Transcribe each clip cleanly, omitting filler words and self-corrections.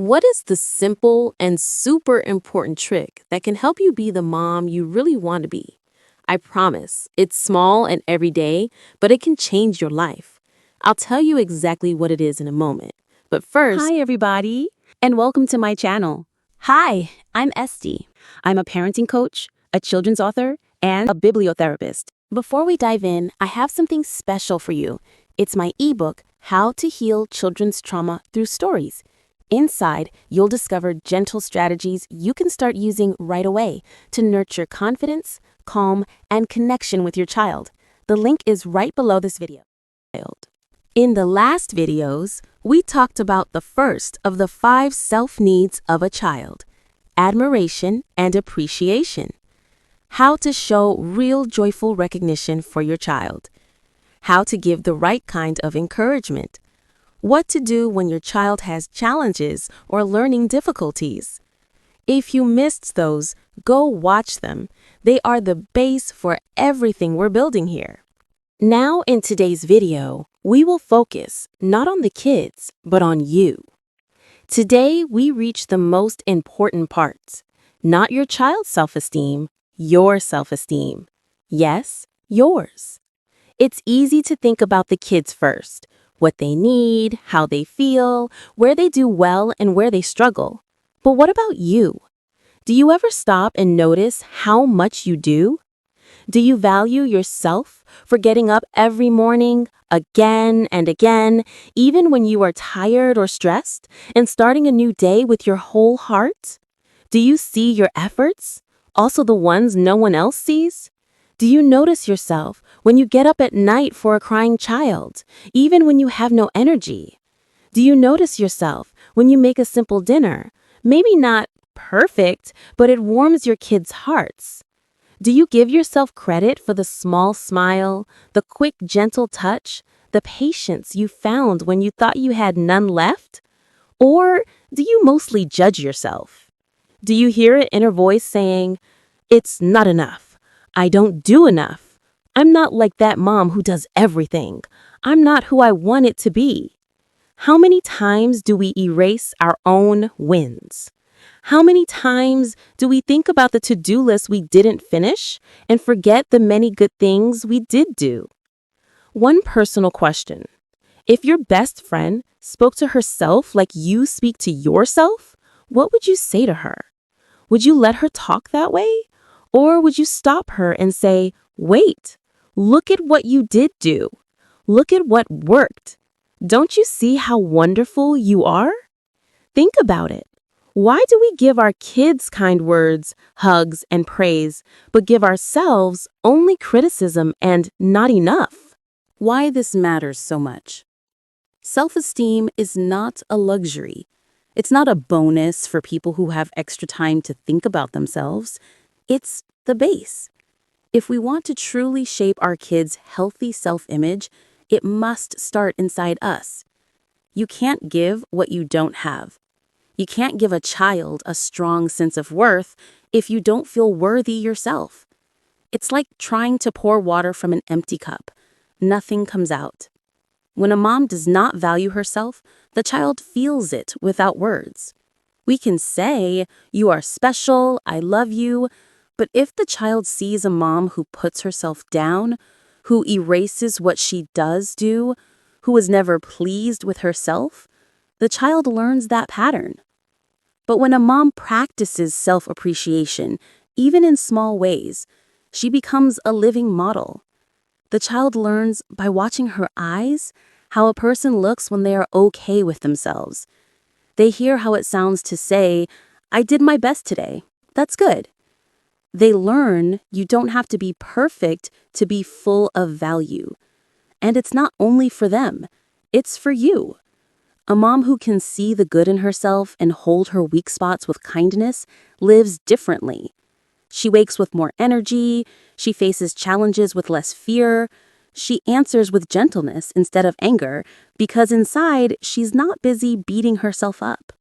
What is the simple and super important trick that can help you be the mom you really want to be? I promise, it's small and everyday, but it can change your life. I'll tell you exactly what it is in a moment. But first, Hi, everybody, and welcome to my channel. Hi, I'm Esty. I'm a parenting coach, a children's author, and a bibliotherapist. Before we dive in, I have something special for you. It's my ebook, How to Heal Children's Trauma Through Stories. Inside, you'll discover gentle strategies you can start using right away to nurture confidence, calm, and connection with your child. The link is right below this video. In the last videos, we talked about the first of the 5 self-needs of a child: admiration and appreciation. How to show real joyful recognition for your child. How to give the right kind of encouragement. What to do when your child has challenges or learning difficulties. If you missed those, go watch them. They are the base for everything we're building here. Now, in today's video, we will focus not on the kids, but on you. Today, we reach the most important parts. Not your child's self-esteem, your self-esteem. Yes, yours. It's easy to think about the kids first, what they need, how they feel, where they do well, and where they struggle. But what about you? Do you ever stop and notice how much you do? Do you value yourself for getting up every morning, again and again, even when you are tired or stressed, and starting a new day with your whole heart? Do you see your efforts, also the ones no one else sees? Do you notice yourself when you get up at night for a crying child, even when you have no energy? Do you notice yourself when you make a simple dinner, maybe not perfect, but it warms your kids' hearts? Do you give yourself credit for the small smile, the quick, gentle touch, the patience you found when you thought you had none left? Or do you mostly judge yourself? Do you hear an inner voice saying, "It's not enough. I don't do enough. I'm not like that mom who does everything. I'm not who I want it to be"? How many times do we erase our own wins? How many times do we think about the to-do list we didn't finish and forget the many good things we did do? One personal question. If your best friend spoke to herself like you speak to yourself, what would you say to her? Would you let her talk that way? Or would you stop her and say, "Wait, look at what you did do. Look at what worked. Don't you see how wonderful you are?" Think about it. Why do we give our kids kind words, hugs, and praise, but give ourselves only criticism and not enough? Why this matters so much. Self-esteem is not a luxury. It's not a bonus for people who have extra time to think about themselves. It's the base. If we want to truly shape our kids' healthy self-image, it must start inside us. You can't give what you don't have. You can't give a child a strong sense of worth if you don't feel worthy yourself. It's like trying to pour water from an empty cup. Nothing comes out. When a mom does not value herself, the child feels it without words. We can say, "You are special, I love you," but if the child sees a mom who puts herself down, who erases what she does do, who is never pleased with herself, the child learns that pattern. But when a mom practices self-appreciation, even in small ways, she becomes a living model. The child learns by watching her eyes how a person looks when they are okay with themselves. They hear how it sounds to say, "I did my best today. That's good." They learn you don't have to be perfect to be full of value. And it's not only for them, it's for you. A mom who can see the good in herself and hold her weak spots with kindness lives differently. She wakes with more energy, she faces challenges with less fear, she answers with gentleness instead of anger because inside she's not busy beating herself up.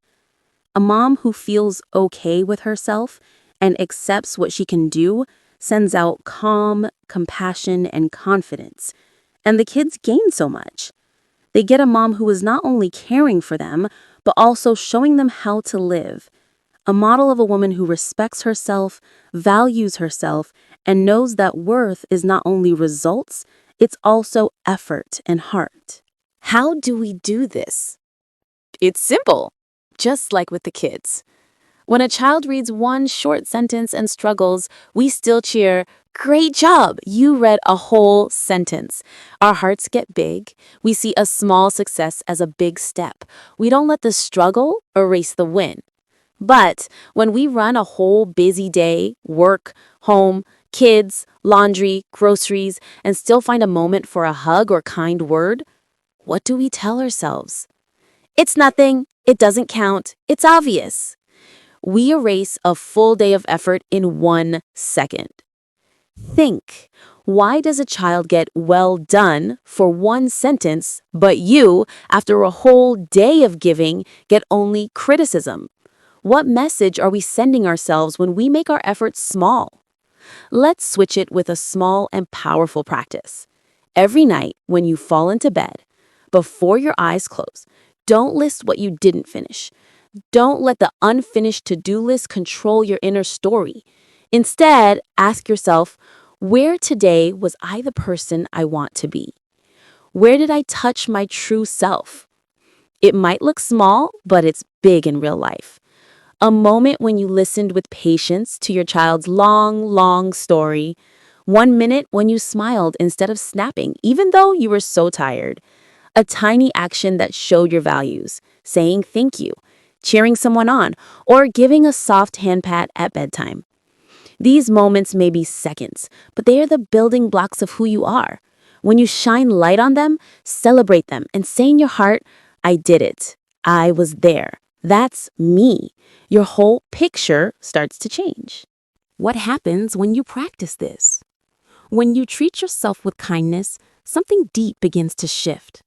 A mom who feels okay with herself and accepts what she can do sends out calm, compassion, and confidence. And the kids gain so much. They get a mom who is not only caring for them, but also showing them how to live. A model of a woman who respects herself, values herself, and knows that worth is not only results, it's also effort and heart. How do we do this? It's simple, just like with the kids. When a child reads one short sentence and struggles, we still cheer, "Great job! You read a whole sentence." Our hearts get big. We see a small success as a big step. We don't let the struggle erase the win. But when we run a whole busy day, work, home, kids, laundry, groceries, and still find a moment for a hug or kind word, what do we tell ourselves? It's nothing. It doesn't count. It's obvious. We erase a full day of effort in 1 second. Think, why does a child get well done for one sentence, but you, after a whole day of giving, get only criticism? What message are we sending ourselves when we make our efforts small? Let's switch it with a small and powerful practice. Every night when you fall into bed, before your eyes close, don't list what you didn't finish. Don't let the unfinished to-do list control your inner story. Instead, ask yourself, where today was I the person I want to be? Where did I touch my true self? It might look small, but it's big in real life. A moment when you listened with patience to your child's long, long story. 1 minute when you smiled instead of snapping, even though you were so tired. A tiny action that showed your values, saying thank you, cheering someone on, or giving a soft hand pat at bedtime. These moments may be seconds, but they are the building blocks of who you are. When you shine light on them, celebrate them and say in your heart, I did it. I was there. That's me. Your whole picture starts to change. What happens when you practice this? When you treat yourself with kindness, something deep begins to shift.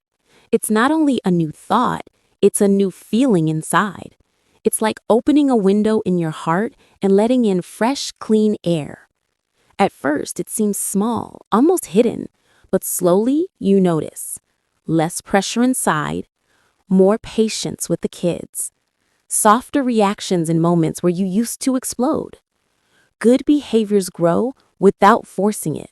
It's not only a new thought, it's a new feeling inside. It's like opening a window in your heart and letting in fresh, clean air. At first, it seems small, almost hidden, but slowly you notice. Less pressure inside, more patience with the kids, softer reactions in moments where you used to explode. Good behaviors grow without forcing it.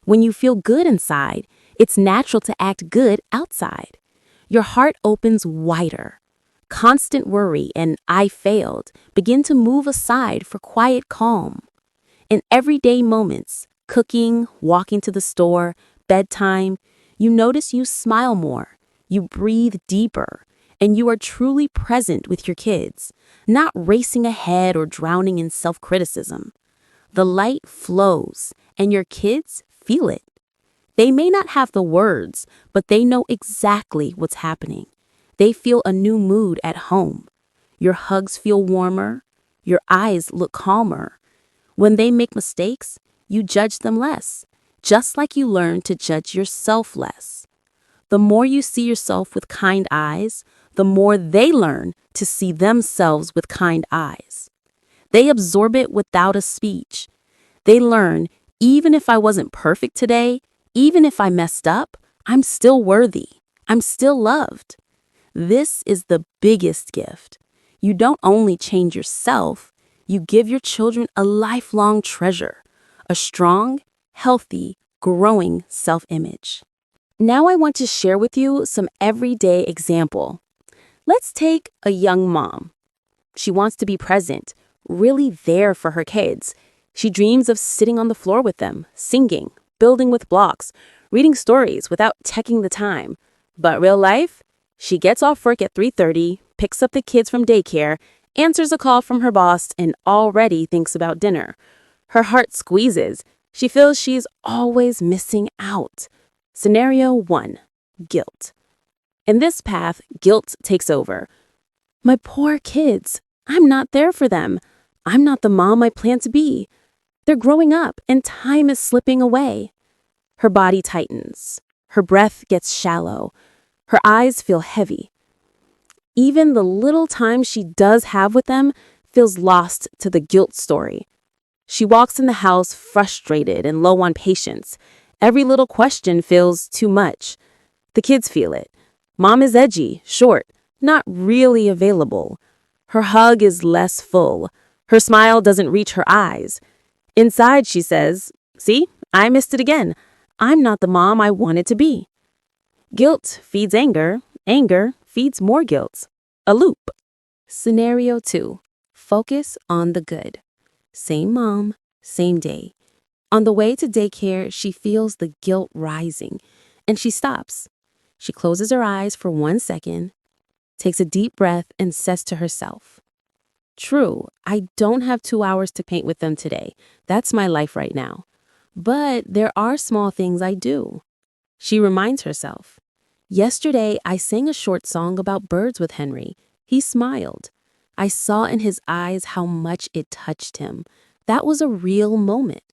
When you feel good inside, it's natural to act good outside. Your heart opens wider. Constant worry and "I failed" begin to move aside for quiet calm. In everyday moments, cooking, walking to the store, bedtime, you notice you smile more, you breathe deeper, and you are truly present with your kids, not racing ahead or drowning in self-criticism. The light flows, and your kids feel it. They may not have the words, but they know exactly what's happening. They feel a new mood at home. Your hugs feel warmer. Your eyes look calmer. When they make mistakes, you judge them less, just like you learn to judge yourself less. The more you see yourself with kind eyes, the more they learn to see themselves with kind eyes. They absorb it without a speech. They learn, even if I wasn't perfect today, even if I messed up, I'm still worthy. I'm still loved. This is the biggest gift. You don't only change yourself, you give your children a lifelong treasure, a strong, healthy, growing self-image. Now I want to share with you some everyday example. Let's take a young mom. She wants to be present, really there for her kids. She dreams of sitting on the floor with them, singing, building with blocks, reading stories without checking the time. But real life? She gets off work at 3:30, picks up the kids from daycare, answers a call from her boss, and already thinks about dinner. Her heart squeezes. She feels she's always missing out. Scenario 1. Guilt. In this path, guilt takes over. My poor kids. I'm not there for them. I'm not the mom I plan to be. They're growing up and time is slipping away. Her body tightens. Her breath gets shallow. Her eyes feel heavy. Even the little time she does have with them feels lost to the guilt story. She walks in the house frustrated and low on patience. Every little question feels too much. The kids feel it. Mom is edgy, short, not really available. Her hug is less full. Her smile doesn't reach her eyes. Inside, she says, "See, I missed it again. I'm not the mom I wanted to be." Guilt feeds anger. Anger feeds more guilt. A loop. Scenario 2. Focus on the good. Same mom, same day. On the way to daycare, she feels the guilt rising, and she stops. She closes her eyes for 1 second, takes a deep breath, and says to herself, "True, I don't have 2 hours to paint with them today. That's my life right now. But there are small things I do." She reminds herself, "Yesterday, I sang a short song about birds with Henry. He smiled. I saw in his eyes how much it touched him. That was a real moment."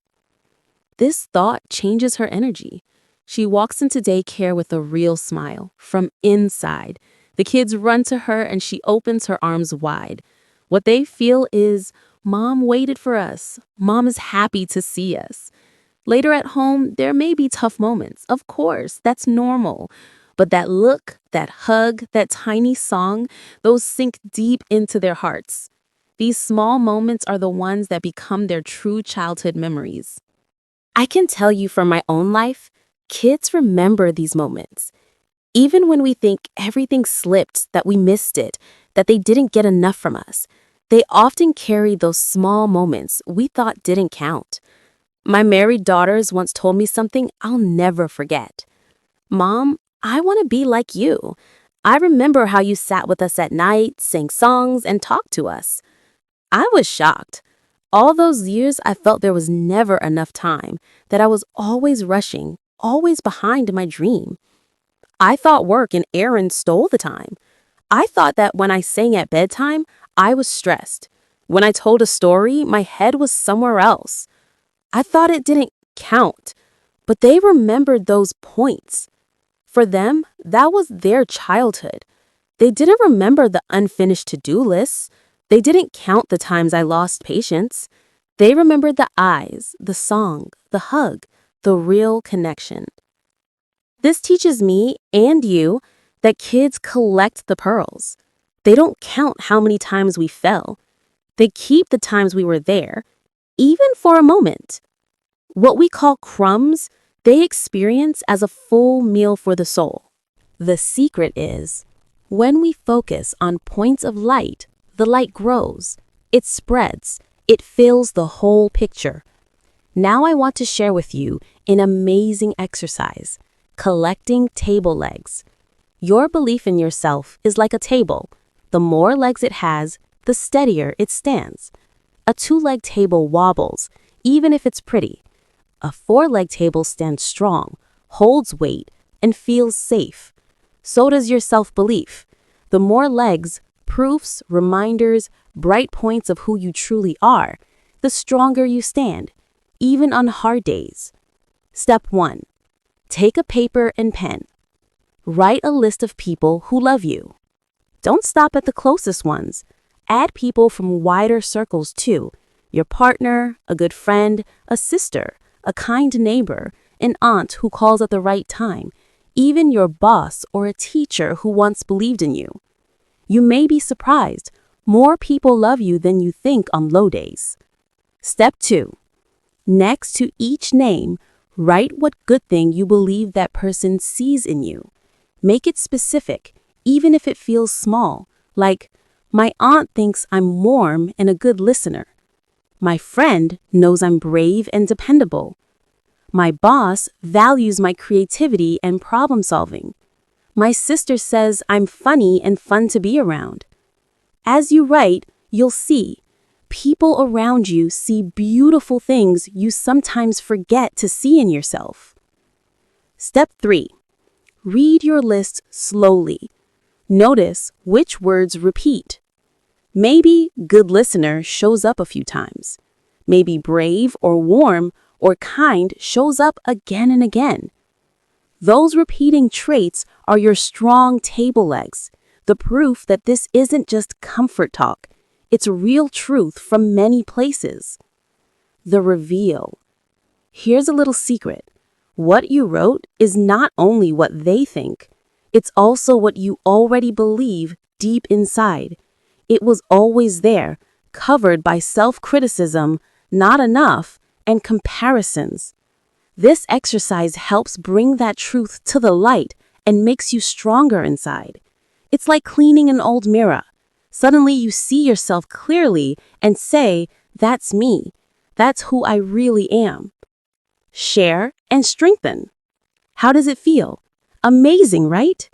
This thought changes her energy. She walks into daycare with a real smile from inside. The kids run to her and she opens her arms wide. What they feel is, "Mom waited for us. Mom is happy to see us." Later at home, there may be tough moments. Of course, that's normal. But that look, that hug, that tiny song, those sink deep into their hearts. These small moments are the ones that become their true childhood memories. I can tell you from my own life, kids remember these moments. Even when we think everything slipped, that we missed it, that they didn't get enough from us, they often carry those small moments we thought didn't count. My married daughters once told me something I'll never forget. "Mom, I want to be like you. I remember how you sat with us at night, sang songs, and talked to us." I was shocked. All those years, I felt there was never enough time, that I was always rushing, always behind my dream. I thought work and errands stole the time. I thought that when I sang at bedtime, I was stressed. When I told a story, my head was somewhere else. I thought it didn't count, but they remembered those points. For them, that was their childhood. They didn't remember the unfinished to-do lists. They didn't count the times I lost patience. They remembered the eyes, the song, the hug, the real connection. This teaches me and you that kids collect the pearls. They don't count how many times we fell. They keep the times we were there, even for a moment. What we call crumbs, they experience as a full meal for the soul. The secret is, when we focus on points of light, the light grows, it spreads, it fills the whole picture. Now I want to share with you an amazing exercise, collecting table legs. Your belief in yourself is like a table. The more legs it has, the steadier it stands. A 2-leg table wobbles, even if it's pretty. A 4-leg table stands strong, holds weight, and feels safe. So does your self-belief. The more legs, proofs, reminders, bright points of who you truly are, the stronger you stand, even on hard days. Step 1. Take a paper and pen. Write a list of people who love you. Don't stop at the closest ones. Add people from wider circles too. Your partner, a good friend, a sister, a kind neighbor, an aunt who calls at the right time, even your boss or a teacher who once believed in you. You may be surprised. More people love you than you think on low days. Step 2. Next to each name, write what good thing you believe that person sees in you. Make it specific, even if it feels small, like, "My aunt thinks I'm warm and a good listener. My friend knows I'm brave and dependable. My boss values my creativity and problem solving. My sister says I'm funny and fun to be around." As you write, you'll see people around you see beautiful things you sometimes forget to see in yourself. Step 3. Read your list slowly. Notice which words repeat. Maybe good listener shows up a few times. Maybe brave or warm or kind shows up again and again. Those repeating traits are your strong table legs, the proof that this isn't just comfort talk. It's real truth from many places. The reveal. Here's a little secret. What you wrote is not only what they think, it's also what you already believe deep inside. It was always there, covered by self-criticism, not enough, and comparisons. This exercise helps bring that truth to the light and makes you stronger inside. It's like cleaning an old mirror. Suddenly you see yourself clearly and say, "That's me. That's who I really am." Share and strengthen. How does it feel? Amazing, right?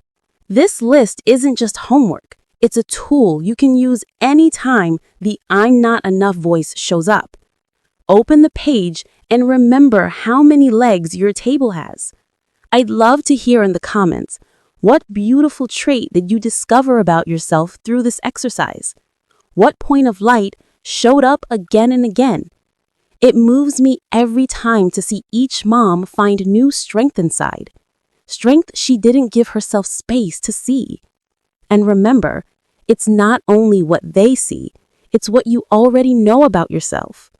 This list isn't just homework. It's a tool you can use anytime the "I'm not enough" voice shows up. Open the page and remember how many legs your table has. I'd love to hear in the comments, what beautiful trait did you discover about yourself through this exercise? What point of light showed up again and again? It moves me every time to see each mom find new strength inside. Strength she didn't give herself space to see. And remember, it's not only what they see, it's what you already know about yourself.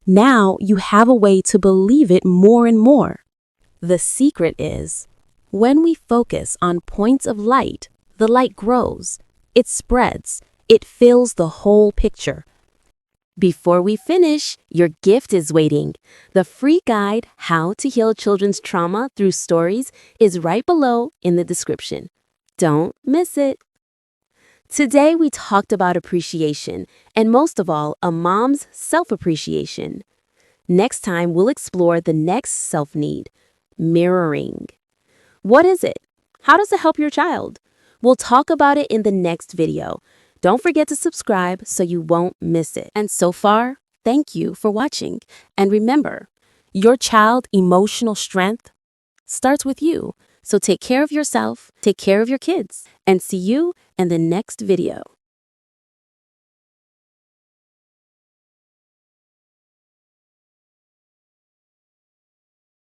Now you have a way to believe it more and more. The secret is, when we focus on points of light, the light grows, it spreads, it fills the whole picture. Before we finish, your gift is waiting. The free guide, How to Heal Children's Trauma Through Stories, is right below in the description. Don't miss it. Today we talked about appreciation, and most of all, a mom's self-appreciation. Next time, we'll explore the next self-need, mirroring. What is it? How does it help your child? We'll talk about it in the next video. Don't forget to subscribe so you won't miss it. And so far, thank you for watching. And remember, your child's emotional strength starts with you. So take care of yourself, take care of your kids, and see you in the next video.